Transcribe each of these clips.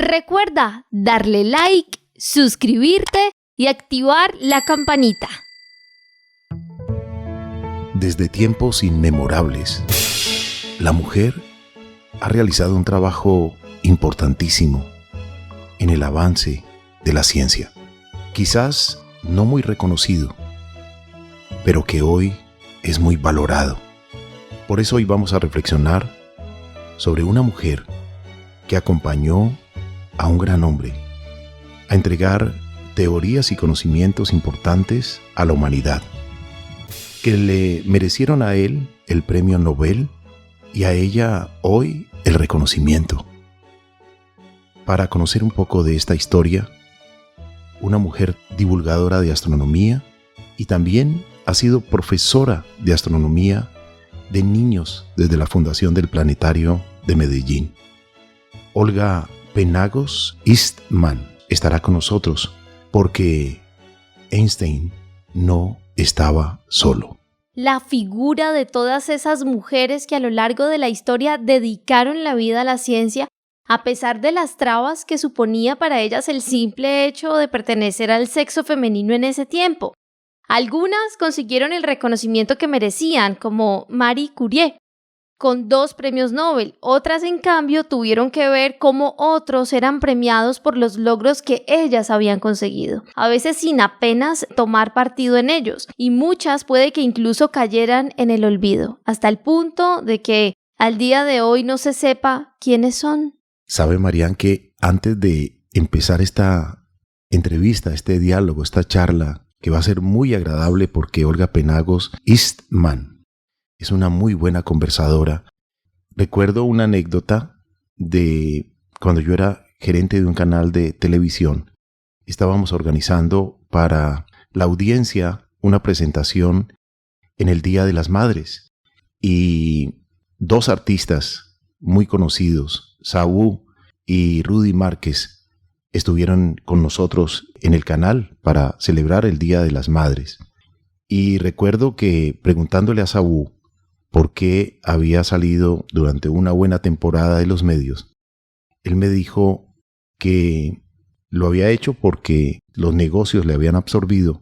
Recuerda darle like, suscribirte y activar la campanita. Desde tiempos inmemorables, la mujer ha realizado un trabajo importantísimo en el avance de la ciencia. Quizás no muy reconocido, pero que hoy es muy valorado. Por eso hoy vamos a reflexionar sobre una mujer que acompañó a un gran hombre a entregar teorías y conocimientos importantes a la humanidad, que le merecieron a él el premio Nobel y a ella hoy el reconocimiento. Para conocer un poco de esta historia, una mujer divulgadora de astronomía y también ha sido profesora de astronomía de niños desde la fundación del Planetario de Medellín. Olga Penagos Eastman estará con nosotros porque Einstein no estaba solo. La figura de todas esas mujeres que a lo largo de la historia dedicaron la vida a la ciencia, a pesar de las trabas que suponía para ellas el simple hecho de pertenecer al sexo femenino en ese tiempo. Algunas consiguieron el reconocimiento que merecían, como Marie Curie, con 2 premios Nobel. Otras, en cambio, tuvieron que ver cómo otros eran premiados por los logros que ellas habían conseguido, a veces sin apenas tomar partido en ellos, y muchas puede que incluso cayeran en el olvido, hasta el punto de que al día de hoy no se sepa quiénes son. ¿Sabe, Marian, que antes de empezar esta entrevista, este diálogo, esta charla, que va a ser muy agradable porque Olga Penagos Eastman es una muy buena conversadora? Recuerdo una anécdota de cuando yo era gerente de un canal de televisión. Estábamos organizando para la audiencia una presentación en el Día de las Madres y 2 artistas muy conocidos, Saúl y Rudy Márquez, estuvieron con nosotros en el canal para celebrar el Día de las Madres. Y recuerdo que preguntándole a Saúl por qué había salido durante una buena temporada de los medios, él me dijo que lo había hecho porque los negocios le habían absorbido,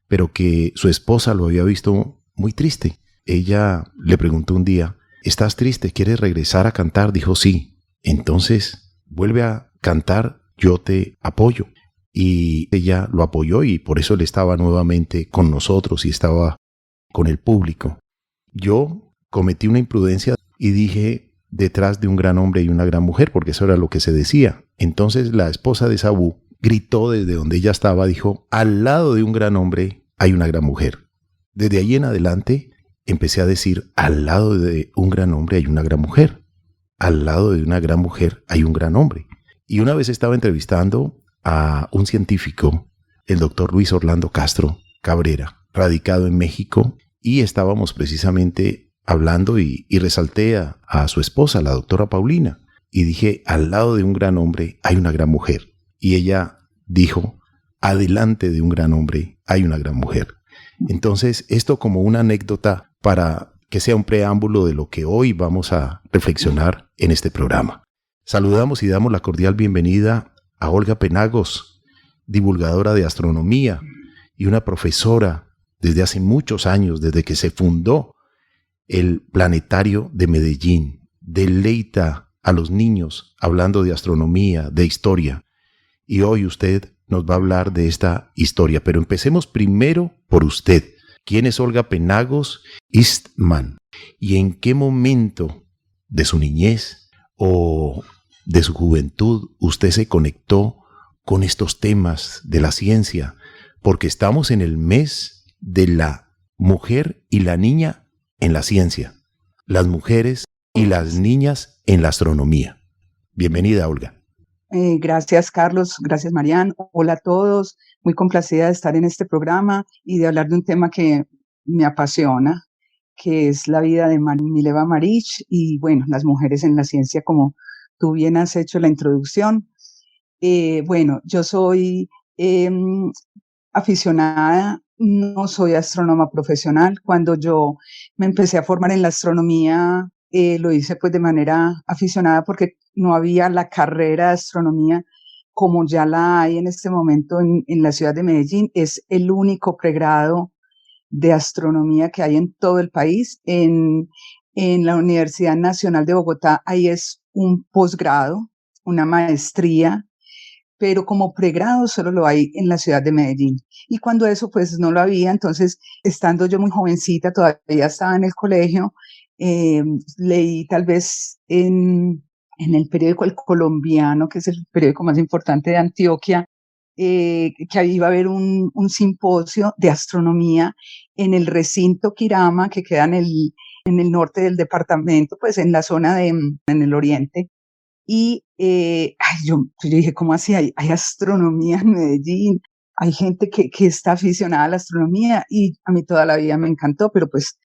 pero que su esposa lo había visto muy triste. Ella le preguntó un día: ¿estás triste? ¿Quieres regresar a cantar? Dijo sí. Entonces, vuelve a cantar, yo te apoyo. Y ella lo apoyó y por eso él estaba nuevamente con nosotros y estaba con el público. Yo cometí una imprudencia y dije: detrás de un gran hombre hay una gran mujer, porque eso era lo que se decía. Entonces la esposa de Saúl gritó desde donde ella estaba, dijo: al lado de un gran hombre hay una gran mujer. Desde ahí en adelante empecé a decir: al lado de un gran hombre hay una gran mujer. Al lado de una gran mujer hay un gran hombre. Y una vez estaba entrevistando a un científico, el doctor Luis Orlando Castro Cabrera, radicado en México, y estábamos precisamente hablando y resalté a su esposa, la doctora Paulina, y dije: al lado de un gran hombre hay una gran mujer. Y ella dijo: adelante de un gran hombre hay una gran mujer. Entonces, esto como una anécdota para que sea un preámbulo de lo que hoy vamos a reflexionar en este programa. Saludamos y damos la cordial bienvenida a Olga Penagos, divulgadora de astronomía y una profesora desde hace muchos años, desde que se fundó el Planetario de Medellín. Deleita a los niños hablando de astronomía, de historia. Y hoy usted nos va a hablar de esta historia, pero empecemos primero por usted. ¿Quién es Olga Penagos Eastman? ¿Y en qué momento de su niñez o de su juventud usted se conectó con estos temas de la ciencia? Porque estamos en el mes de la mujer y la niña en la ciencia. Las mujeres y las niñas en la astronomía. Bienvenida, Olga. Gracias, Carlos. Gracias, Marian. Hola a todos. Muy complacida de estar en este programa y de hablar de un tema que me apasiona, que es la vida de Mileva Maric y, bueno, las mujeres en la ciencia, como tú bien has hecho la introducción. Bueno, yo soy aficionada, no soy astrónoma profesional. Cuando yo me empecé a formar en la astronomía, lo hice pues de manera aficionada porque no había la carrera de astronomía como ya la hay en este momento en la ciudad de Medellín. Es el único pregrado de astronomía que hay en todo el país. En la Universidad Nacional de Bogotá, ahí es un posgrado, una maestría, pero como pregrado solo lo hay en la ciudad de Medellín. Y cuando eso pues no lo había, entonces estando yo muy jovencita, todavía estaba en el colegio, leí tal vez en el periódico El Colombiano, que es el periódico más importante de Antioquia, que iba a haber un simposio de astronomía en el recinto Quirama, que queda en el norte del departamento, pues en la zona en el oriente. Y yo dije, ¿cómo así? Hay astronomía en Medellín, hay gente que está aficionada a la astronomía y a mí toda la vida me encantó, pero pues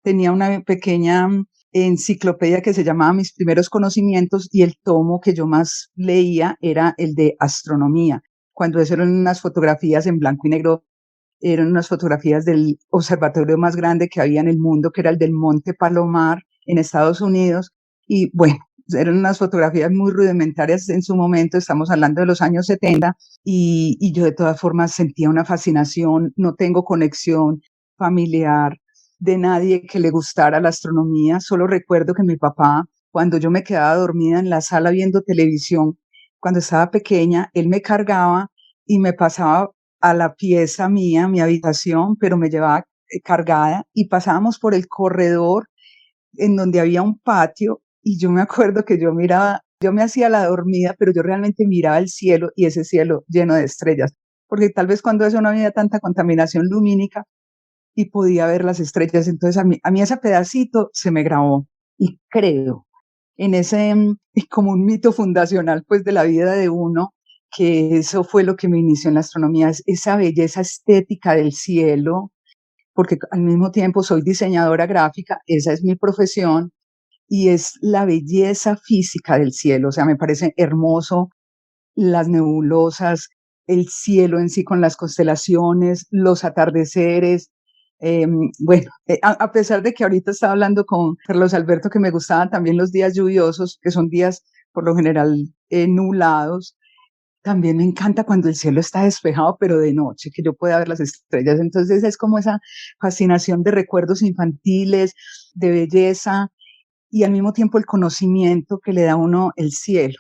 tenía una pequeña enciclopedia que se llamaba Mis primeros conocimientos y el tomo que yo más leía era el de astronomía. Cuando eso eran unas fotografías en blanco y negro, eran unas fotografías del observatorio más grande que había en el mundo, que era el del Monte Palomar en Estados Unidos. Y bueno, eran unas fotografías muy rudimentarias en su momento, estamos hablando de los años 70, y yo de todas formas sentía una fascinación, no tengo conexión familiar de nadie que le gustara la astronomía, solo recuerdo que mi papá, cuando yo me quedaba dormida en la sala viendo televisión, cuando estaba pequeña, él me cargaba y me pasaba a la pieza mía, mi habitación, pero me llevaba cargada y pasábamos por el corredor en donde había un patio y yo me acuerdo que yo miraba, yo me hacía la dormida, pero yo realmente miraba el cielo y ese cielo lleno de estrellas, porque tal vez cuando eso no había tanta contaminación lumínica y podía ver las estrellas, entonces a mí ese pedacito se me grabó y creo en ese como un mito fundacional pues de la vida de uno, que eso fue lo que me inició en la astronomía, es esa belleza estética del cielo, porque al mismo tiempo soy diseñadora gráfica, esa es mi profesión, y es la belleza física del cielo, o sea, me parece hermoso las nebulosas, el cielo en sí con las constelaciones, los atardeceres. Bueno, a pesar de que ahorita estaba hablando con Carlos Alberto que me gustaban también los días lluviosos, que son días por lo general nublados, también me encanta cuando el cielo está despejado, pero de noche, que yo pueda ver las estrellas. Entonces es como esa fascinación de recuerdos infantiles, de belleza y al mismo tiempo el conocimiento que le da a uno el cielo.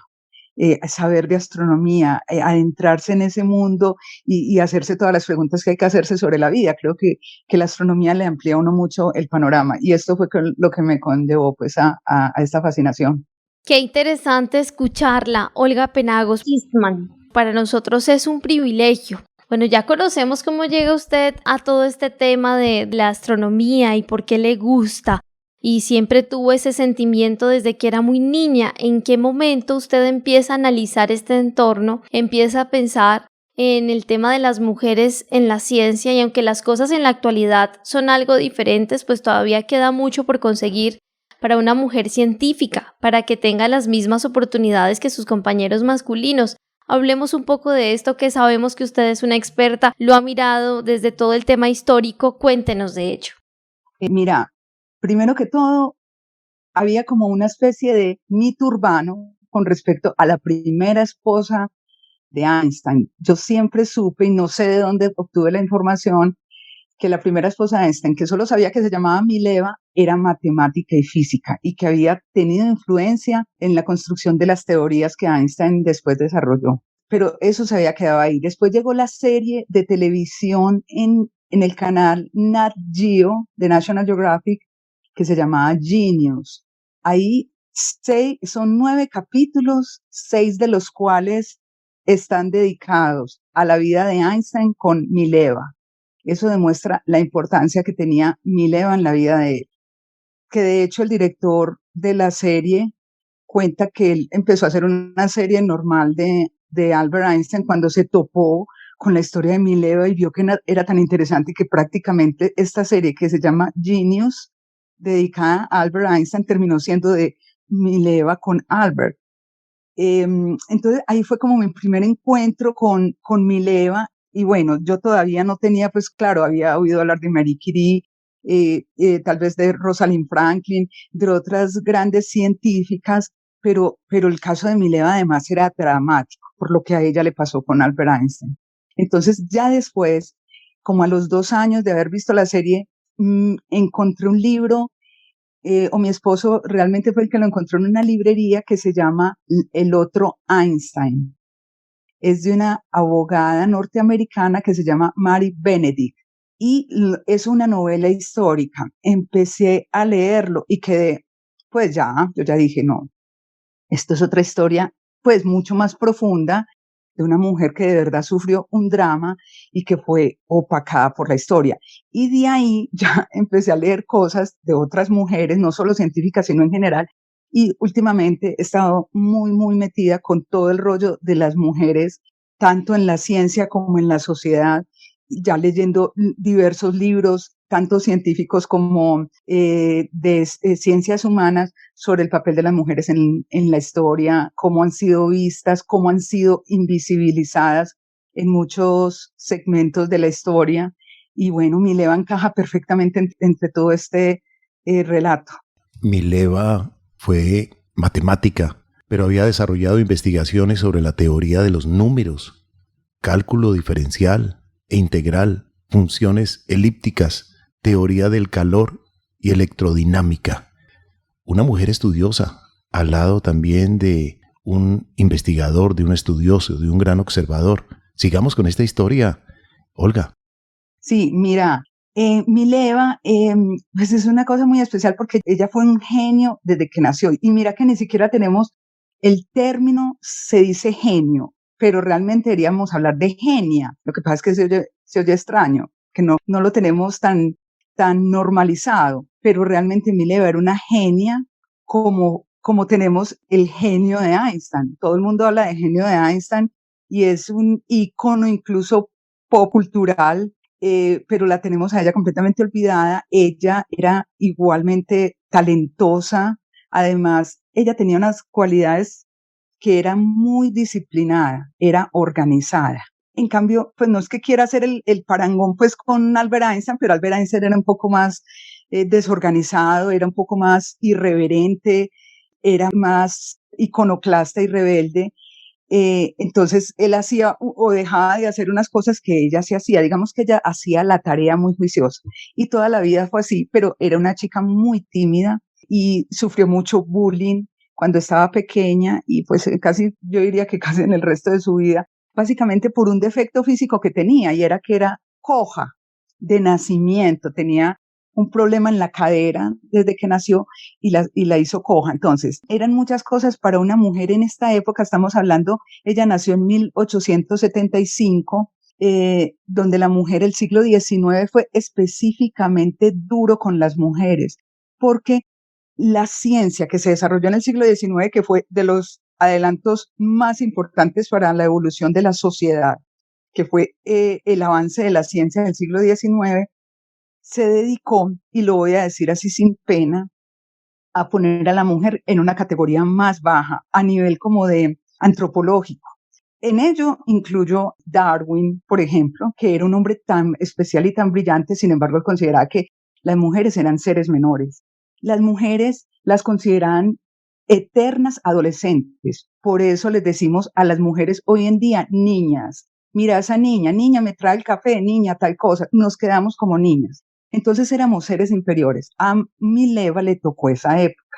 Saber de astronomía, adentrarse en ese mundo y hacerse todas las preguntas que hay que hacerse sobre la vida. Creo que la astronomía le amplía a uno mucho el panorama y esto fue lo que me conllevó pues a esta fascinación. Qué interesante escucharla, Olga Penagos Eastman. Para nosotros es un privilegio. Bueno, ya conocemos cómo llega usted a todo este tema de la astronomía y por qué le gusta. Y siempre tuvo ese sentimiento desde que era muy niña. ¿En qué momento usted empieza a analizar este entorno? Empieza a pensar en el tema de las mujeres en la ciencia y aunque las cosas en la actualidad son algo diferentes, pues todavía queda mucho por conseguir para una mujer científica, para que tenga las mismas oportunidades que sus compañeros masculinos. Hablemos un poco de esto, que sabemos que usted es una experta, lo ha mirado desde todo el tema histórico. Cuéntenos de ello. Mira, primero que todo, había como una especie de mito urbano con respecto a la primera esposa de Einstein. Yo siempre supe, y no sé de dónde obtuve la información, que la primera esposa de Einstein, que solo sabía que se llamaba Mileva, era matemática y física y que había tenido influencia en la construcción de las teorías que Einstein después desarrolló. Pero eso se había quedado ahí. Después llegó la serie de televisión en el canal Nat Geo de National Geographic que se llamaba Genius. Ahí son 9 capítulos, 6 de los cuales están dedicados a la vida de Einstein con Mileva. Eso demuestra la importancia que tenía Mileva en la vida de él. Que de hecho el director de la serie cuenta que él empezó a hacer una serie normal de Albert Einstein cuando se topó con la historia de Mileva y vio que era tan interesante que prácticamente esta serie que se llama Genius, dedicada a Albert Einstein, terminó siendo de Mileva con Albert. Entonces ahí fue como mi primer encuentro con Mileva y bueno, yo todavía no tenía, pues claro, había oído hablar de Marie Curie, tal vez de Rosalind Franklin, de otras grandes científicas, pero el caso de Mileva además era dramático, por lo que a ella le pasó con Albert Einstein. Entonces ya después, como a los 2 años de haber visto la serie, encontré un libro, o mi esposo realmente fue el que lo encontró en una librería que se llama El otro Einstein. Es de una abogada norteamericana que se llama Mary Benedict y es una novela histórica. Empecé a leerlo y quedé, pues yo ya dije, no, esto es otra historia, pues mucho más profunda, de una mujer que de verdad sufrió un drama y que fue opacada por la historia. Y de ahí ya empecé a leer cosas de otras mujeres, no solo científicas, sino en general. Y últimamente he estado muy, muy metida con todo el rollo de las mujeres, tanto en la ciencia como en la sociedad, ya leyendo diversos libros, tanto científicos como de ciencias humanas, sobre el papel de las mujeres en la historia, cómo han sido vistas, cómo han sido invisibilizadas en muchos segmentos de la historia. Y bueno, Mileva encaja perfectamente entre todo este relato. Mileva fue matemática, pero había desarrollado investigaciones sobre la teoría de los números, cálculo diferencial e integral, funciones elípticas, teoría del calor y electrodinámica. Una mujer estudiosa, al lado también de un investigador, de un estudioso, de un gran observador. Sigamos con esta historia, Olga. Sí, mira, Mileva, pues es una cosa muy especial porque ella fue un genio desde que nació. Y mira que ni siquiera tenemos el término, se dice genio, pero realmente deberíamos hablar de genia. Lo que pasa es que se oye extraño, que no lo tenemos tan normalizado, pero realmente Mileva era una genia como tenemos el genio de Einstein. Todo el mundo habla de genio de Einstein y es un ícono incluso pop cultural, pero la tenemos a ella completamente olvidada. Ella era igualmente talentosa, además ella tenía unas cualidades que era muy disciplinada, era organizada. En cambio, pues no es que quiera hacer el parangón pues con Albert Einstein, pero Albert Einstein era un poco más desorganizado, era un poco más irreverente, era más iconoclasta y rebelde. Entonces él hacía o dejaba de hacer unas cosas que ella sí hacía. Digamos que ella hacía la tarea muy juiciosa y toda la vida fue así, pero era una chica muy tímida y sufrió mucho bullying cuando estaba pequeña y pues casi, yo diría que casi en el resto de su vida, básicamente por un defecto físico que tenía, y era que era coja de nacimiento, tenía un problema en la cadera desde que nació y la hizo coja. Entonces, eran muchas cosas para una mujer en esta época. Estamos hablando, ella nació en 1875, donde la mujer, el siglo XIX fue específicamente duro con las mujeres, porque la ciencia que se desarrolló en el siglo XIX, que fue de los adelantos más importantes para la evolución de la sociedad, que fue el avance de la ciencia del siglo XIX, se dedicó, y lo voy a decir así sin pena, a poner a la mujer en una categoría más baja, a nivel como de antropológico. En ello incluyo Darwin, por ejemplo, que era un hombre tan especial y tan brillante, sin embargo, él consideraba que las mujeres eran seres menores. Las mujeres las consideraban eternas adolescentes. Por eso les decimos a las mujeres hoy en día niñas. Mira, esa niña me trae el café, niña, tal cosa. Nos quedamos como niñas. Entonces éramos seres inferiores. A Mileva le tocó esa época.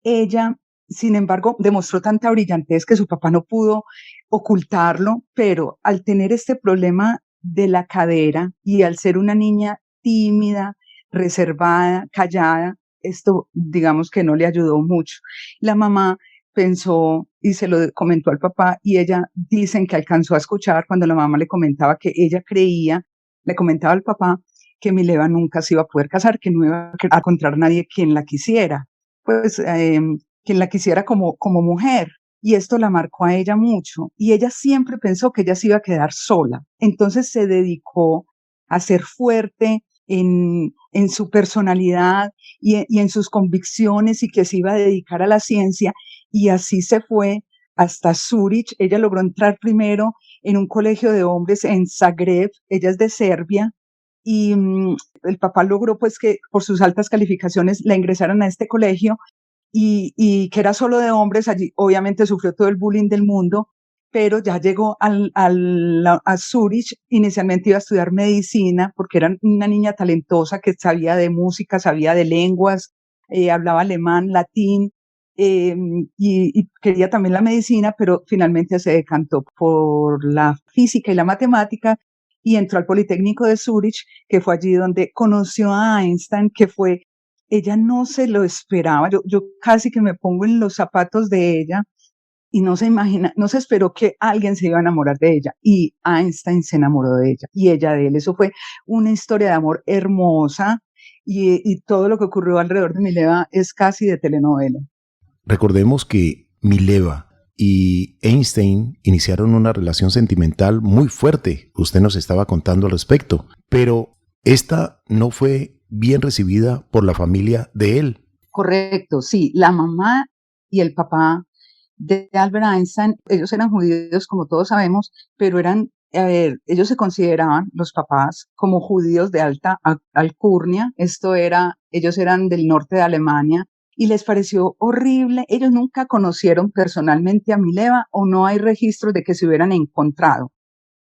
Ella, sin embargo, demostró tanta brillantez que su papá no pudo ocultarlo, pero al tener este problema de la cadera y al ser una niña tímida, reservada, callada, esto digamos que no le ayudó mucho. La mamá pensó y se lo comentó al papá, y ella dicen que alcanzó a escuchar cuando la mamá le comentaba que ella creía, le comentaba al papá que Mileva nunca se iba a poder casar, que no iba a encontrar nadie quien la quisiera, pues quien la quisiera como mujer. Y esto la marcó a ella mucho. Y ella siempre pensó que ella se iba a quedar sola. Entonces se dedicó a ser fuerte en su personalidad y en sus convicciones, y que se iba a dedicar a la ciencia. Y así se fue hasta Zúrich. Ella logró entrar primero en un colegio de hombres en Zagreb. Ella es de Serbia. y el papá logró pues que por sus altas calificaciones la ingresaran a este colegio y que era solo de hombres. Allí obviamente sufrió todo el bullying del mundo, pero ya llegó a Zurich. Inicialmente iba a estudiar medicina porque era una niña talentosa que sabía de música, sabía de lenguas, hablaba alemán, latín, y quería también la medicina, pero finalmente se decantó por la física y la matemática y entró al Politécnico de Zurich, que fue allí donde conoció a Einstein, que fue, ella no se lo esperaba. Yo casi que me pongo en los zapatos de ella y no se imagina, no se esperó que alguien se iba a enamorar de ella, y Einstein se enamoró de ella y ella de él. Eso fue una historia de amor hermosa, y todo lo que ocurrió alrededor de Mileva es casi de telenovela. Recordemos que Mileva y Einstein iniciaron una relación sentimental muy fuerte. Usted nos estaba contando al respecto, pero esta no fue bien recibida por la familia de él. Correcto, sí. La mamá y el papá de Albert Einstein, ellos eran judíos, como todos sabemos, pero ellos se consideraban, los papás, como judíos de alta alcurnia. Ellos eran del norte de Alemania, y les pareció horrible. Ellos nunca conocieron personalmente a Mileva, o no hay registros de que se hubieran encontrado.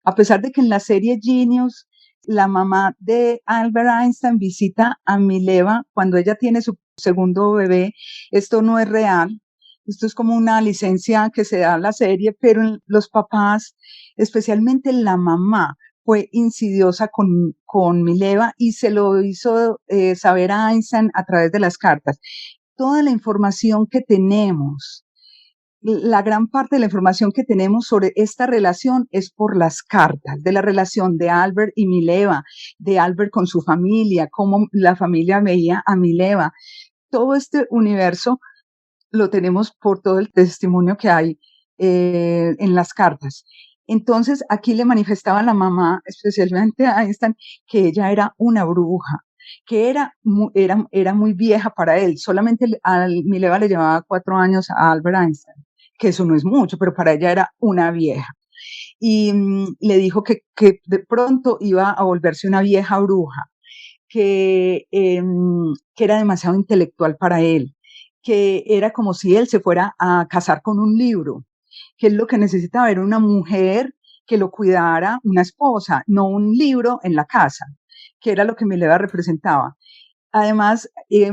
A pesar de que en la serie Genius, la mamá de Albert Einstein visita a Mileva cuando ella tiene su segundo bebé. Esto no es real. Esto es como una licencia que se da en la serie, pero los papás, especialmente la mamá, fue insidiosa con Mileva y se lo hizo saber a Einstein a través de las cartas. Toda la información que tenemos, la gran parte de la información que tenemos sobre esta relación es por las cartas, de la relación de Albert y Mileva, de Albert con su familia, cómo la familia veía a Mileva. Todo este universo lo tenemos por todo el testimonio que hay en las cartas. Entonces, aquí le manifestaba a la mamá, especialmente a Einstein, que ella era una bruja, que era muy vieja para él. Solamente a Mileva le llevaba 4 años a Albert Einstein, que eso no es mucho, pero para ella era una vieja. Y le dijo que de pronto iba a volverse una vieja bruja, que era demasiado intelectual para él, que era como si él se fuera a casar con un libro, que él lo que necesitaba era una mujer que lo cuidara, una esposa, no un libro en la casa, que era lo que Mileva representaba. Además,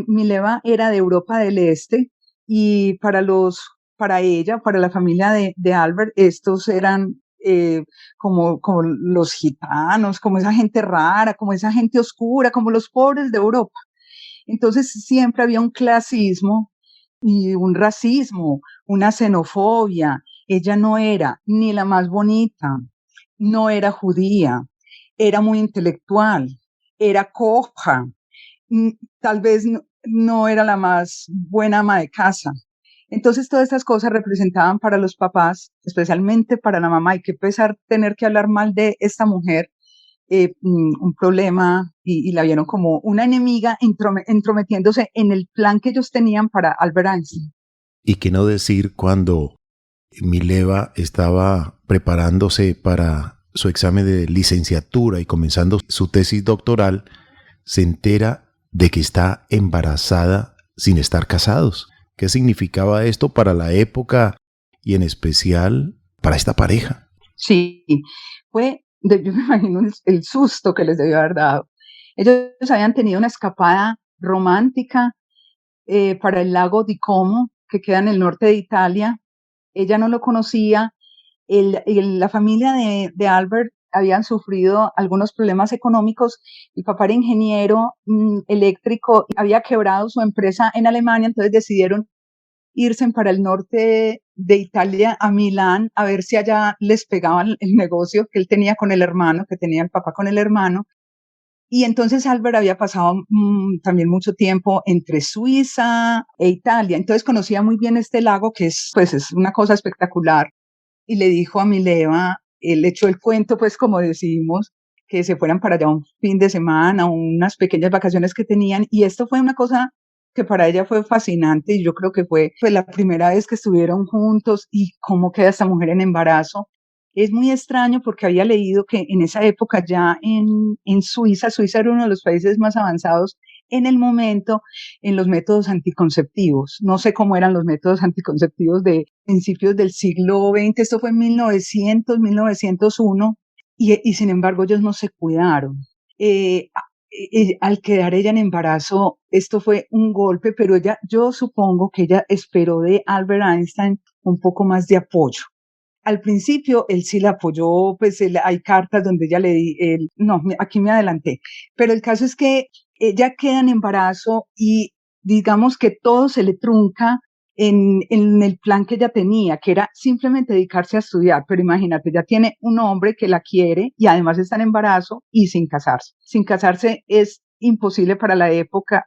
Mileva era de Europa del Este, y para ella, para la familia de Albert, estos eran como los gitanos, como esa gente rara, como esa gente oscura, como los pobres de Europa. Entonces siempre había un clasismo y un racismo, una xenofobia. Ella no era ni la más bonita, no era judía, era muy intelectual, era coja, tal vez no era la más buena ama de casa. Entonces todas estas cosas representaban para los papás, especialmente para la mamá, y qué pesar tener que hablar mal de esta mujer, un problema, y la vieron como una enemiga entrometiéndose en el plan que ellos tenían para Albert Einstein. Y qué no decir cuando Mileva estaba preparándose para su examen de licenciatura y comenzando su tesis doctoral, se entera de que está embarazada sin estar casados. ¿Qué significaba esto para la época y en especial para esta pareja? Sí, yo me imagino el susto que les debió haber dado. Ellos habían tenido una escapada romántica para el lago di Como, que queda en el norte de Italia. Ella no lo conocía. La familia de Albert habían sufrido algunos problemas económicos. El papá era ingeniero eléctrico, había quebrado su empresa en Alemania, entonces decidieron irse para el norte de Italia, a Milán, a ver si allá les pegaban el negocio que él tenía con el hermano, que tenía el papá con el hermano. Y entonces Albert había pasado también mucho tiempo entre Suiza e Italia, entonces conocía muy bien este lago, que es una cosa espectacular. Y le dijo a Mileva, él echó el cuento, pues como decimos, que se fueran para allá un fin de semana, unas pequeñas vacaciones que tenían, y esto fue una cosa que para ella fue fascinante, y yo creo que fue la primera vez que estuvieron juntos, y cómo queda esta mujer en embarazo. Es muy extraño porque había leído que en esa época ya en Suiza era uno de los países más avanzados en el momento en los métodos anticonceptivos. No sé cómo eran los métodos anticonceptivos de principios del siglo XX, esto fue en 1900, 1901, y sin embargo ellos no se cuidaron. Al quedar ella en embarazo, esto fue un golpe, pero yo supongo que ella esperó de Albert Einstein un poco más de apoyo. Al principio él sí la apoyó, pues hay cartas donde ella no, aquí me adelanté, pero el caso es que ella queda en embarazo y digamos que todo se le trunca en el plan que ella tenía, que era simplemente dedicarse a estudiar, pero imagínate, ya tiene un hombre que la quiere y además está en embarazo y sin casarse. Sin casarse es imposible para la época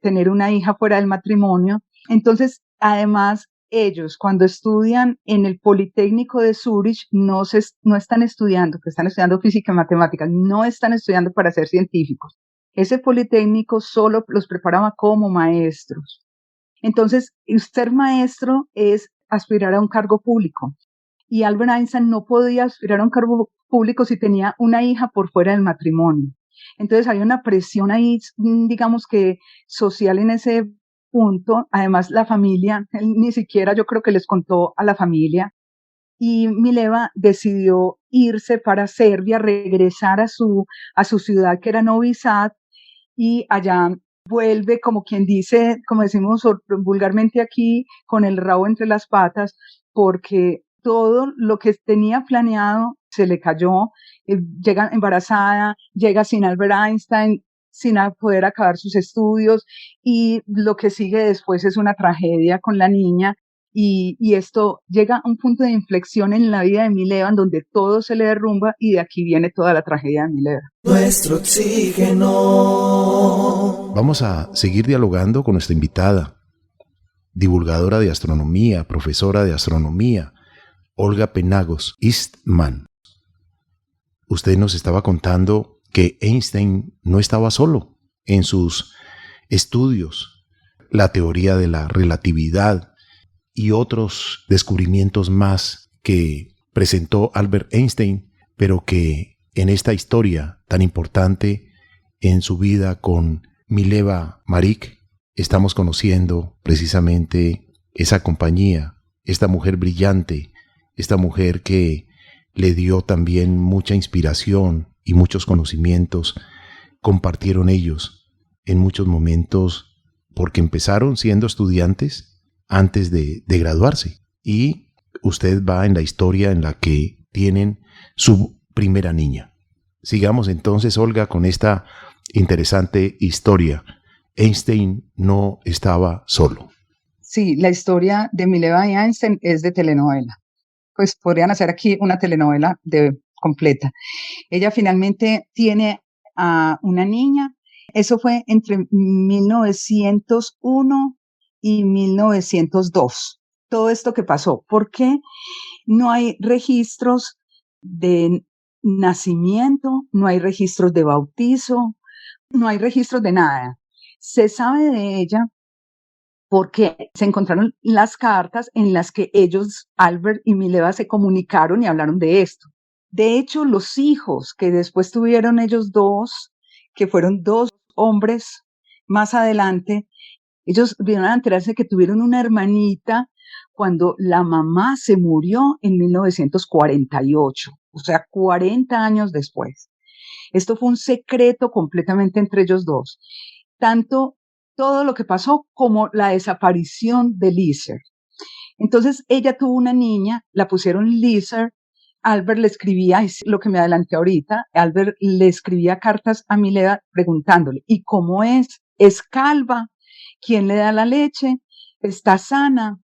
tener una hija fuera del matrimonio. Entonces, además, ellos cuando estudian en el Politécnico de Zúrich no están estudiando, que están estudiando física y matemáticas, no están estudiando para ser científicos. Ese Politécnico solo los preparaba como maestros. Entonces, ser maestro es aspirar a un cargo público. Y Albert Einstein no podía aspirar a un cargo público si tenía una hija por fuera del matrimonio. Entonces hay una presión ahí, digamos que social en ese punto. Además, la familia, él ni siquiera yo creo que les contó a la familia. Y Mileva decidió irse para Serbia, regresar a su ciudad que era Novi Sad, y allá vuelve, como quien dice, como decimos vulgarmente aquí, con el rabo entre las patas, porque todo lo que tenía planeado se le cayó. Llega embarazada, llega sin Albert Einstein, sin poder acabar sus estudios, y lo que sigue después es una tragedia con la niña. Y esto llega a un punto de inflexión en la vida de Mileva, en donde todo se le derrumba, y de aquí viene toda la tragedia de Mileva. Nuestro oxígeno. Vamos a seguir dialogando con nuestra invitada, divulgadora de astronomía, profesora de astronomía, Olga Penagos Eastman. Usted nos estaba contando que Einstein no estaba solo en sus estudios, la teoría de la relatividad y otros descubrimientos más que presentó Albert Einstein, pero que en esta historia tan importante en su vida con Mileva Maric estamos conociendo precisamente esa compañía, esta mujer brillante, esta mujer que le dio también mucha inspiración y muchos conocimientos. Compartieron ellos en muchos momentos porque empezaron siendo estudiantes antes de graduarse, y usted va en la historia en la que tienen su primera niña. Sigamos entonces, Olga, con esta interesante historia. Einstein no estaba solo. Sí, la historia de Mileva y Einstein es de telenovela. Pues podrían hacer aquí una telenovela completa. Ella finalmente tiene a una niña. Eso fue entre 1901 y 1902. Todo esto que pasó. ¿Por qué no hay registros de nacimiento? No hay registros de bautizo. No hay registros de nada. Se sabe de ella porque se encontraron las cartas en las que ellos, Albert y Mileva, se comunicaron y hablaron de esto. De hecho, los hijos que después tuvieron ellos dos, que fueron dos hombres más adelante, ellos vinieron a enterarse que tuvieron una hermanita cuando la mamá se murió en 1948, o sea, 40 años después. Esto fue un secreto completamente entre ellos dos. Tanto todo lo que pasó como la desaparición de Lizard. Entonces ella tuvo una niña, la pusieron Lizard. Albert le escribía, es lo que me adelanté ahorita, Albert le escribía cartas a Mileva preguntándole, ¿y cómo es? ¿Es calva? ¿Quién le da la leche? ¿Está sana?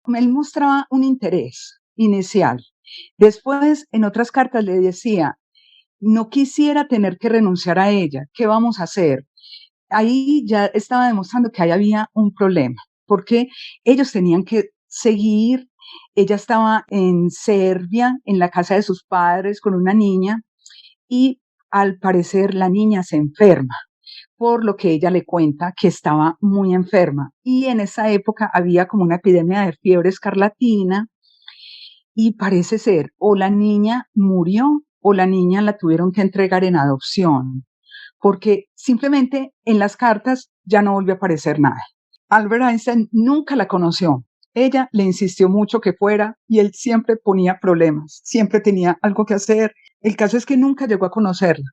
Él mostraba un interés inicial. Después, en otras cartas le decía, no quisiera tener que renunciar a ella, ¿qué vamos a hacer? Ahí ya estaba demostrando que ahí había un problema, porque ellos tenían que seguir. Ella estaba en Serbia, en la casa de sus padres, con una niña, y al parecer la niña se enferma, por lo que ella le cuenta que estaba muy enferma. Y en esa época había como una epidemia de fiebre escarlatina, y parece ser o la niña murió o la niña la tuvieron que entregar en adopción, porque simplemente en las cartas ya no volvió a aparecer nada. Albert Einstein nunca la conoció. Ella le insistió mucho que fuera y él siempre ponía problemas, siempre tenía algo que hacer. El caso es que nunca llegó a conocerla.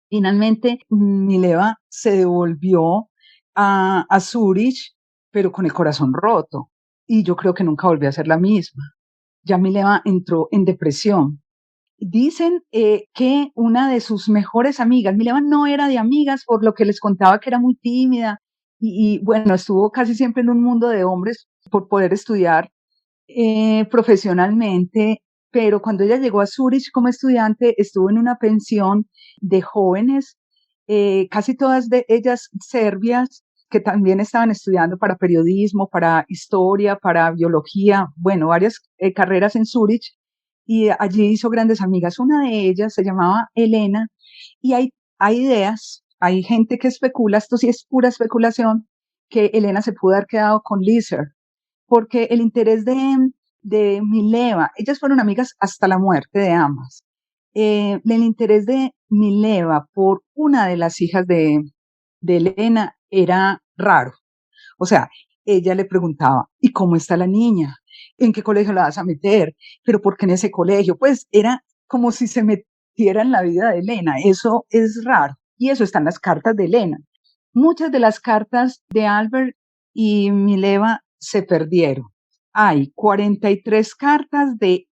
Finalmente, Mileva se devolvió a Zurich, pero con el corazón roto. Y yo creo que nunca volvió a ser la misma. Ya Mileva entró en depresión. Dicen que una de sus mejores amigas, Mileva no era de amigas, por lo que les contaba que era muy tímida y bueno, estuvo casi siempre en un mundo de hombres por poder estudiar profesionalmente, pero cuando ella llegó a Zurich como estudiante, estuvo en una pensión de jóvenes, casi todas de ellas serbias, que también estaban estudiando para periodismo, para historia, para biología, bueno, varias carreras en Zurich, y allí hizo grandes amigas. Una de ellas se llamaba Elena, y hay ideas, hay gente que especula, esto sí es pura especulación, que Elena se pudo haber quedado con Lizard, porque el interés de Mileva, ellas fueron amigas hasta la muerte de ambas. El interés de Mileva por una de las hijas de Elena era raro. O sea, ella le preguntaba, ¿y cómo está la niña? ¿En qué colegio la vas a meter? ¿Pero por qué en ese colegio? Pues era como si se metiera en la vida de Elena. Eso es raro. Y eso está en las cartas de Elena. Muchas de las cartas de Albert y Mileva se perdieron. Hay 43 cartas de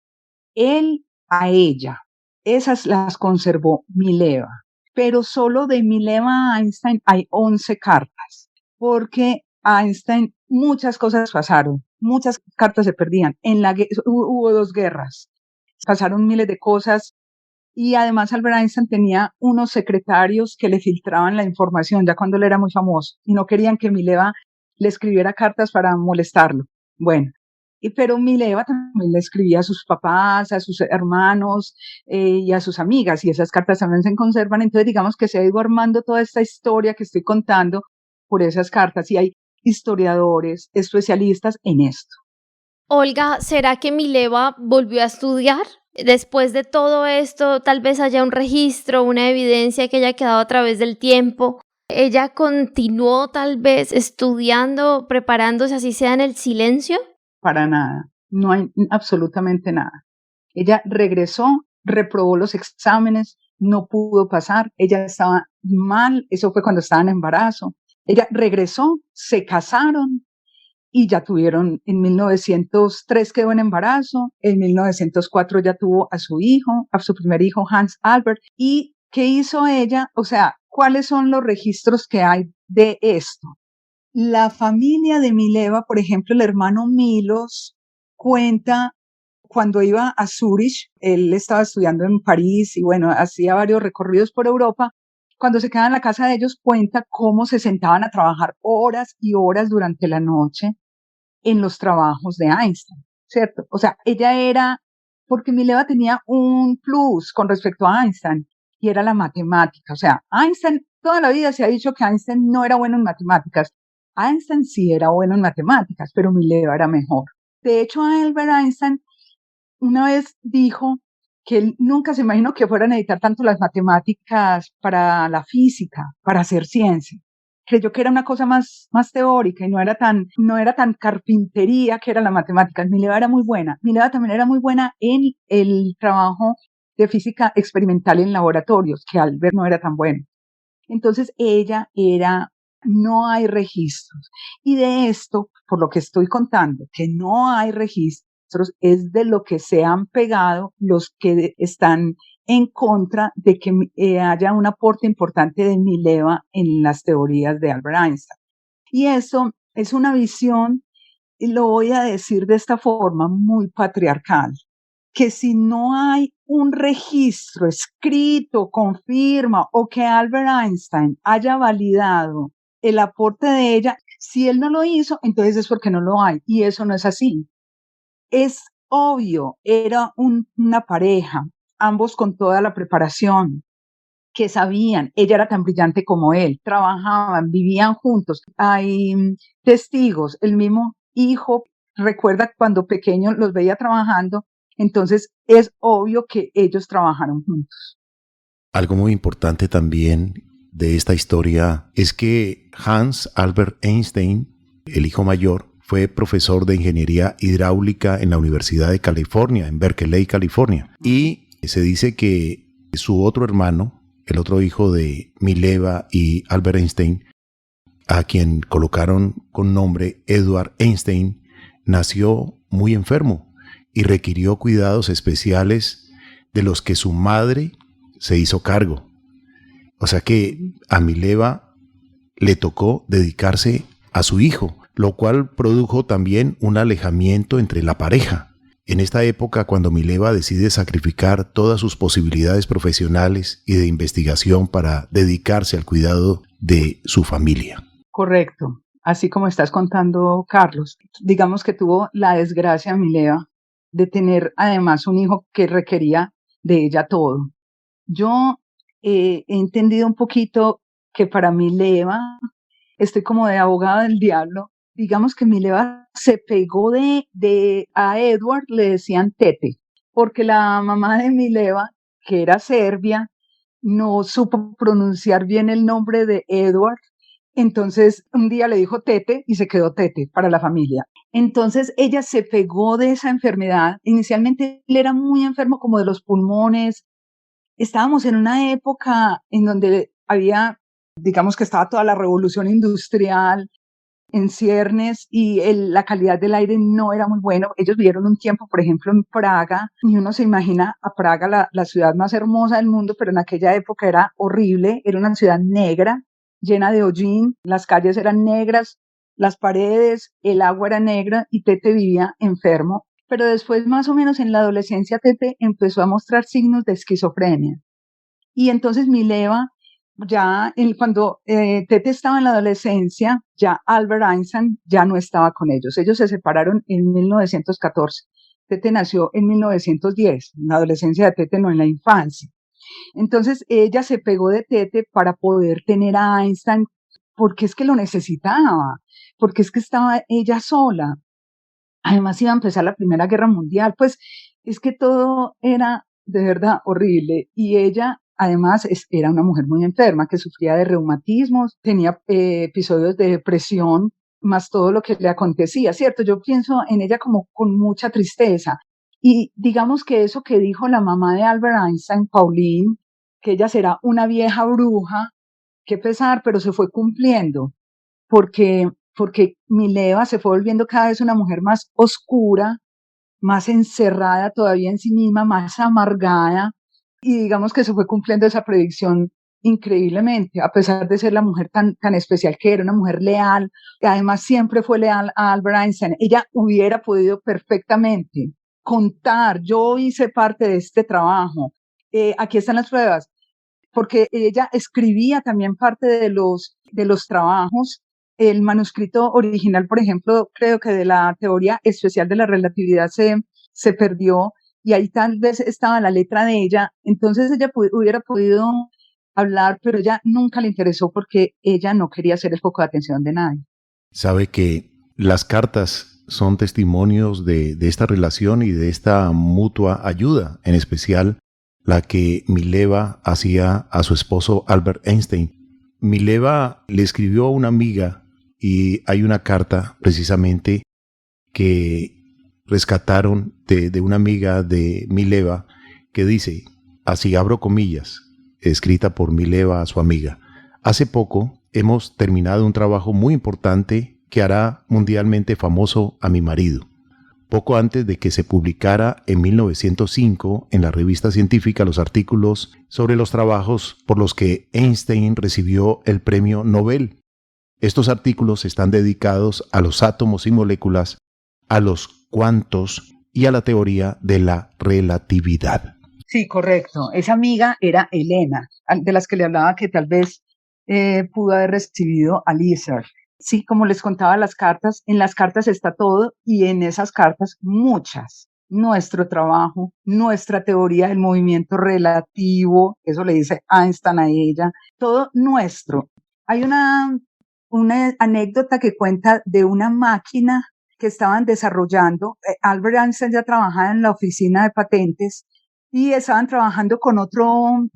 él a ella. Esas las conservó Mileva. Pero solo de Mileva a Einstein hay 11 cartas, porque Einstein muchas cosas pasaron, muchas cartas se perdían. Hubo 2 guerras, pasaron miles de cosas y además Albert Einstein tenía unos secretarios que le filtraban la información ya cuando él era muy famoso y no querían que Mileva le escribiera cartas para molestarlo. Bueno, pero Mileva también le escribía a sus papás, a sus hermanos y a sus amigas, y esas cartas también se conservan. Entonces digamos que se ha ido armando toda esta historia que estoy contando por esas cartas, y hay historiadores, especialistas en esto. Olga, ¿será que Mileva volvió a estudiar? Después de todo esto, tal vez haya un registro, una evidencia que haya quedado a través del tiempo. ¿Ella continuó tal vez estudiando, preparándose así sea en el silencio? Para nada, no hay absolutamente nada. Ella regresó, reprobó los exámenes, no pudo pasar, ella estaba mal, eso fue cuando estaba en embarazo. Ella regresó, se casaron y ya tuvieron, en 1903 quedó en embarazo, en 1904 ya tuvo a su hijo, a su primer hijo Hans Albert. ¿Y qué hizo ella? O sea, ¿cuáles son los registros que hay de esto? La familia de Mileva, por ejemplo, el hermano Milos, cuenta cuando iba a Zurich, él estaba estudiando en París y bueno, hacía varios recorridos por Europa. Cuando se quedaba en la casa de ellos, cuenta cómo se sentaban a trabajar horas y horas durante la noche en los trabajos de Einstein, ¿cierto? O sea, ella era, porque Mileva tenía un plus con respecto a Einstein, y era la matemática. O sea, Einstein, toda la vida se ha dicho que Einstein no era bueno en matemáticas. Einstein sí era bueno en matemáticas, pero Mileva era mejor. De hecho, Albert Einstein una vez dijo que él nunca se imaginó que fueran a editar tanto las matemáticas para la física, para hacer ciencia. Creyó que era una cosa más teórica y no era tan carpintería que era la matemática. Mileva era muy buena. Mileva también era muy buena en el trabajo de física experimental en laboratorios, que Albert no era tan bueno. Entonces no hay registros. Y de esto, por lo que estoy contando, que no hay registros, es de lo que se han pegado los que están en contra de que haya un aporte importante de Mileva en las teorías de Albert Einstein. Y eso es una visión, y lo voy a decir de esta forma, muy patriarcal, que si no hay un registro escrito con firma o que Albert Einstein haya validado el aporte de ella, si él no lo hizo, entonces es porque no lo hay, y eso no es así. Es obvio, era una pareja, ambos con toda la preparación, que sabían, ella era tan brillante como él, trabajaban, vivían juntos. Hay testigos, el mismo hijo recuerda cuando pequeño los veía trabajando Entonces es obvio que ellos trabajaron juntos. Algo muy importante también de esta historia es que Hans Albert Einstein, el hijo mayor, fue profesor de ingeniería hidráulica en la Universidad de California, en Berkeley, California. Y se dice que su otro hermano, el otro hijo de Mileva y Albert Einstein, a quien colocaron con nombre Edward Einstein, nació muy enfermo y requirió cuidados especiales de los que su madre se hizo cargo. O sea que a Mileva le tocó dedicarse a su hijo, lo cual produjo también un alejamiento entre la pareja. En esta época, cuando Mileva decide sacrificar todas sus posibilidades profesionales y de investigación para dedicarse al cuidado de su familia. Correcto, así como estás contando, Carlos. Digamos que tuvo la desgracia, Mileva, de tener además un hijo que requería de ella todo. Yo he entendido un poquito que para Mileva, estoy como de abogada del diablo, digamos que Mileva se pegó a Edward, le decían Tete, porque la mamá de Mileva, que era serbia, no supo pronunciar bien el nombre de Edward. Entonces, un día le dijo Tete y se quedó Tete para la familia. Entonces, ella se pegó de esa enfermedad. Inicialmente, él era muy enfermo como de los pulmones. Estábamos en una época en donde había, digamos que estaba toda la revolución industrial en ciernes y la calidad del aire no era muy bueno. Ellos vivieron un tiempo, por ejemplo, en Praga, y uno se imagina a Praga, la ciudad más hermosa del mundo, pero en aquella época era horrible, era una ciudad negra, llena de hollín, las calles eran negras, las paredes, el agua era negra y Tete vivía enfermo. Pero después, más o menos en la adolescencia, Tete empezó a mostrar signos de esquizofrenia. Y entonces Mileva, cuando Tete estaba en la adolescencia, ya Albert Einstein ya no estaba con ellos. Ellos se separaron en 1914. Tete nació en 1910, en la adolescencia de Tete, no en la infancia. Entonces ella se pegó de Tete para poder tener a Einstein, porque es que lo necesitaba, porque es que estaba ella sola. Además iba a empezar la Primera Guerra Mundial, pues es que todo era de verdad horrible. Y ella además era una mujer muy enferma que sufría de reumatismos, tenía episodios de depresión, más todo lo que le acontecía, ¿cierto? Yo pienso en ella como con mucha tristeza. Y digamos que eso que dijo la mamá de Albert Einstein, Pauline, que ella será una vieja bruja, qué pesar, pero se fue cumpliendo, porque Mileva se fue volviendo cada vez una mujer más oscura, más encerrada todavía en sí misma, más amargada, y digamos que se fue cumpliendo esa predicción increíblemente, a pesar de ser la mujer tan especial que era, una mujer leal, y además siempre fue leal a Albert Einstein. Ella hubiera podido perfectamente contar, yo hice parte de este trabajo, aquí están las pruebas, porque ella escribía también parte de los trabajos. El manuscrito original, por ejemplo, creo que de la teoría especial de la relatividad se perdió y ahí tal vez estaba la letra de ella. Entonces ella hubiera podido hablar, pero ella nunca le interesó porque ella no quería ser el foco de atención de nadie. Sabe que las cartas son testimonios de esta relación y de esta mutua ayuda, en especial la que Mileva hacía a su esposo Albert Einstein. Mileva le escribió a una amiga y hay una carta precisamente que rescataron de una amiga de Mileva que dice, así abro comillas, escrita por Mileva a su amiga. Hace poco hemos terminado un trabajo muy importante que hará mundialmente famoso a mi marido. Poco antes de que se publicara en 1905 en la revista científica los artículos sobre los trabajos por los que Einstein recibió el premio Nobel. Estos artículos están dedicados a los átomos y moléculas, a los cuantos y a la teoría de la relatividad. Sí, correcto. Esa amiga era Elena, de las que le hablaba que tal vez pudo haber recibido a Lizard. Sí, como les contaba en las cartas está todo y en esas cartas muchas. Nuestro trabajo, nuestra teoría del movimiento relativo, eso le dice Einstein a ella, todo nuestro. Hay una anécdota que cuenta de una máquina que estaban desarrollando. Albert Einstein ya trabajaba en la oficina de patentes y estaban trabajando con otro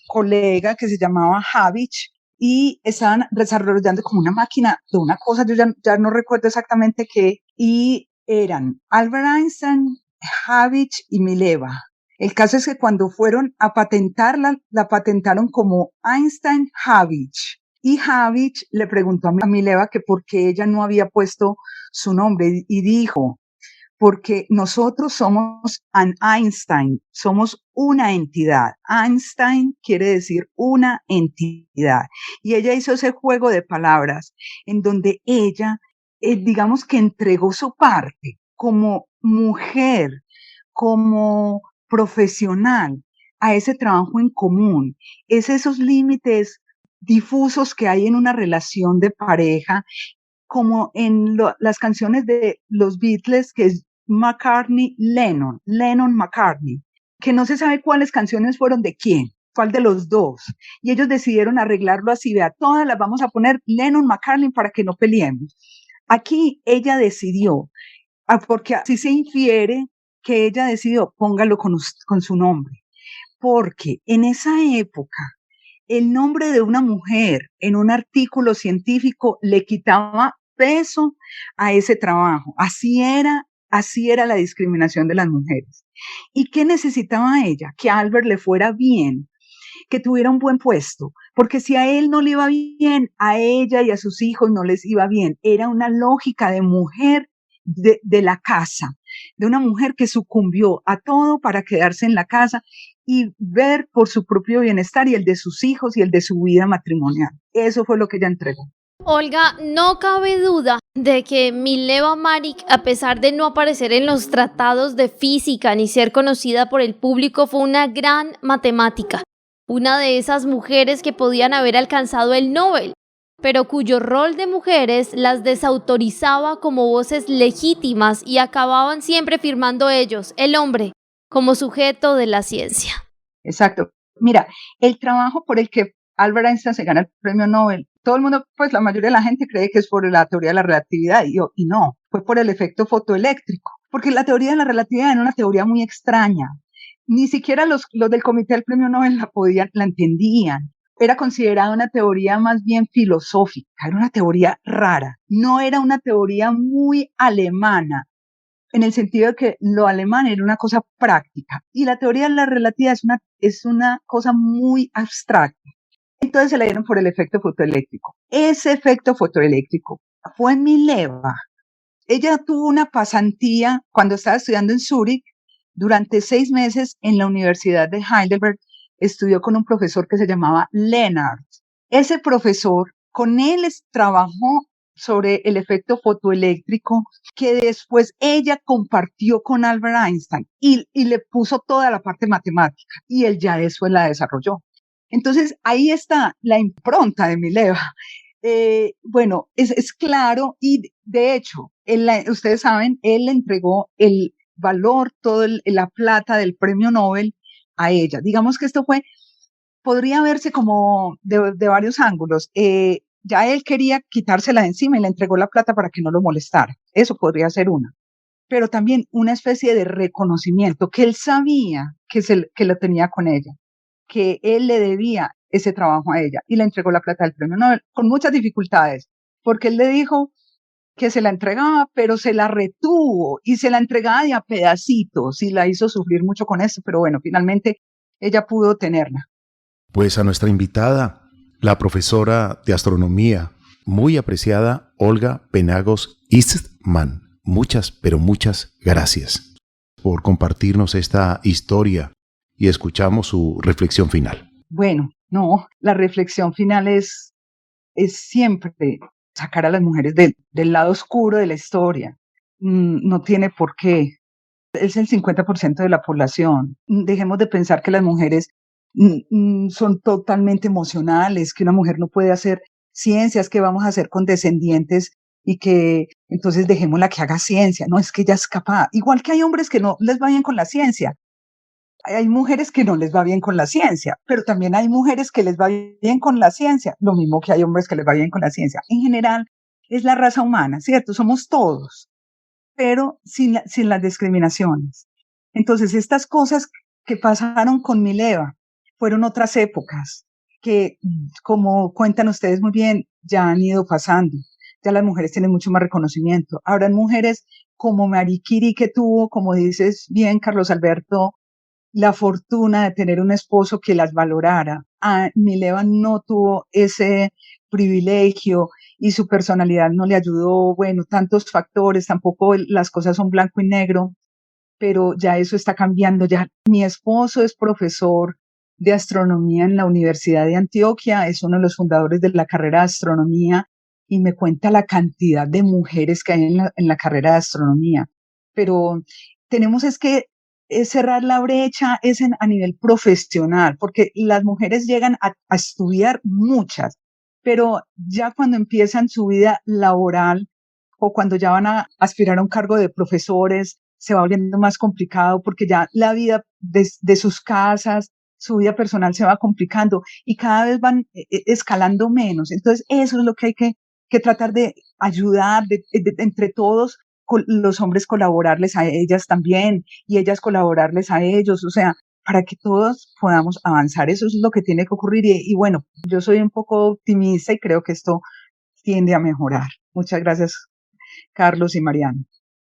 colega que se llamaba Habicht y estaban desarrollando como una máquina de una cosa, yo ya no recuerdo exactamente qué, y eran Albert Einstein, Habicht y Mileva. El caso es que cuando fueron a patentarla, la patentaron como Einstein-Habicht. Y Habicht le preguntó a Mileva que por qué ella no había puesto su nombre y dijo, porque nosotros somos an Einstein, somos una entidad. Einstein quiere decir una entidad. Y ella hizo ese juego de palabras en donde ella, digamos que entregó su parte como mujer, como profesional a ese trabajo en común. Es esos límites difusos que hay en una relación de pareja, como en las canciones de los Beatles, que es McCartney-Lennon, Lennon-McCartney, que no se sabe cuáles canciones fueron de quién, cuál de los dos. Y ellos decidieron arreglarlo así, vea, todas las vamos a poner Lennon-McCartney para que no peleemos. Aquí ella decidió, porque así se infiere que ella decidió, póngalo con su nombre, porque en esa época el nombre de una mujer en un artículo científico le quitaba peso a ese trabajo. Así era la discriminación de las mujeres. ¿Y qué necesitaba ella? Que a Albert le fuera bien, que tuviera un buen puesto, porque si a él no le iba bien, a ella y a sus hijos no les iba bien. Era una lógica de mujer de la casa, de una mujer que sucumbió a todo para quedarse en la casa y ver por su propio bienestar y el de sus hijos y el de su vida matrimonial. Eso fue lo que ella entregó. Olga, no cabe duda de que Mileva Maric, a pesar de no aparecer en los tratados de física ni ser conocida por el público, fue una gran matemática, una de esas mujeres que podían haber alcanzado el Nobel, pero cuyo rol de mujeres las desautorizaba como voces legítimas y acababan siempre firmando ellos, el hombre, como sujeto de la ciencia. Exacto. Mira, el trabajo por el que Albert Einstein se gana el premio Nobel, todo el mundo, pues la mayoría de la gente cree que es por la teoría de la relatividad y no, fue por el efecto fotoeléctrico, porque la teoría de la relatividad era una teoría muy extraña. Ni siquiera los del comité del premio Nobel la entendían. Era considerada una teoría más bien filosófica, era una teoría rara, no era una teoría muy alemana, en el sentido de que lo alemán era una cosa práctica y la teoría de la relatividad es una cosa muy abstracta. Entonces se la dieron por el efecto fotoeléctrico. Ese efecto fotoeléctrico fue en Mileva. Ella tuvo una pasantía cuando estaba estudiando en Zúrich durante 6 meses en la Universidad de Heidelberg. Estudió con un profesor que se llamaba Lennart. Ese profesor, con él trabajó sobre el efecto fotoeléctrico que después ella compartió con Albert Einstein y le puso toda la parte matemática y él ya después la desarrolló. Entonces ahí está la impronta de Mileva. Bueno, es claro y de hecho, ustedes saben, él le entregó el valor, la plata del premio Nobel a ella. Digamos que esto podría verse como de varios ángulos. Ya él quería quitársela de encima y le entregó la plata para que no lo molestara. Eso podría ser una. Pero también una especie de reconocimiento que él sabía que lo tenía con ella, que él le debía ese trabajo a ella y le entregó la plata del premio Nobel con muchas dificultades, porque él le dijo que se la entregaba, pero se la retuvo y se la entregaba de a pedacitos y la hizo sufrir mucho con eso, pero bueno, finalmente ella pudo tenerla. Pues a nuestra invitada, la profesora de astronomía, muy apreciada Olga Penagos Eastman. Muchas, pero muchas gracias por compartirnos esta historia y escuchamos su reflexión final. Bueno, no, la reflexión final es siempre sacar a las mujeres del lado oscuro de la historia. No tiene por qué. Es el 50% de la población. Dejemos de pensar que las mujeres son totalmente emocionales, que una mujer no puede hacer ciencias, que vamos a hacer condescendientes y que entonces dejémosla que haga ciencia. No, es que ella es capaz. Igual que hay hombres que no les va bien con la ciencia. Hay mujeres que no les va bien con la ciencia, pero también hay mujeres que les va bien con la ciencia, lo mismo que hay hombres que les va bien con la ciencia. En general, es la raza humana, ¿cierto? Somos todos. pero sin las discriminaciones. Entonces, estas cosas que pasaron con Mileva fueron otras épocas que, como cuentan ustedes muy bien, ya han ido pasando. Ya las mujeres tienen mucho más reconocimiento. Habrán mujeres como Marie Curie, que tuvo, como dices bien, Carlos Alberto, la fortuna de tener un esposo que las valorara. Mileva no tuvo ese privilegio y su personalidad no le ayudó, bueno, tantos factores, tampoco las cosas son blanco y negro, pero ya eso está cambiando. Ya mi esposo es profesor de astronomía en la Universidad de Antioquia, es uno de los fundadores de la carrera de astronomía y me cuenta la cantidad de mujeres que hay en la carrera de astronomía. Pero tenemos que cerrar la brecha a nivel profesional, porque las mujeres llegan a estudiar muchas, pero ya cuando empiezan su vida laboral o cuando ya van a aspirar a un cargo de profesores, se va volviendo más complicado porque ya la vida de sus casas, su vida personal se va complicando y cada vez van escalando menos. Entonces eso es lo que hay que tratar de ayudar entre todos, los hombres colaborarles a ellas también y ellas colaborarles a ellos, o sea, para que todos podamos avanzar. Eso es lo que tiene que ocurrir y bueno, yo soy un poco optimista y creo que esto tiende a mejorar. Muchas gracias, Carlos y Mariano.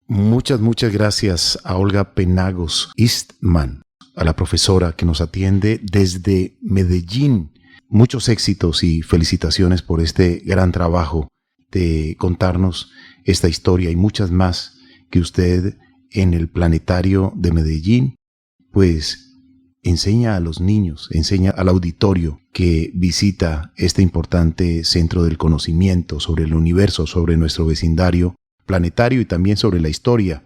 Muchas gracias a Olga Penagos Eastman, a la profesora que nos atiende desde Medellín. Muchos éxitos y felicitaciones por este gran trabajo de contarnos esta historia y muchas más que usted en el Planetario de Medellín, pues enseña a los niños, enseña al auditorio que visita este importante centro del conocimiento sobre el universo, sobre nuestro vecindario planetario y también sobre la historia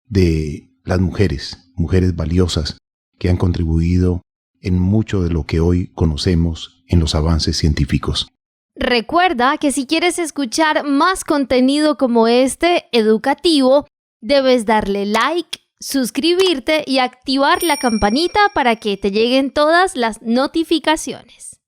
de las mujeres valiosas que han contribuido en mucho de lo que hoy conocemos en los avances científicos. Recuerda que si quieres escuchar más contenido como este, educativo, debes darle like, suscribirte y activar la campanita para que te lleguen todas las notificaciones.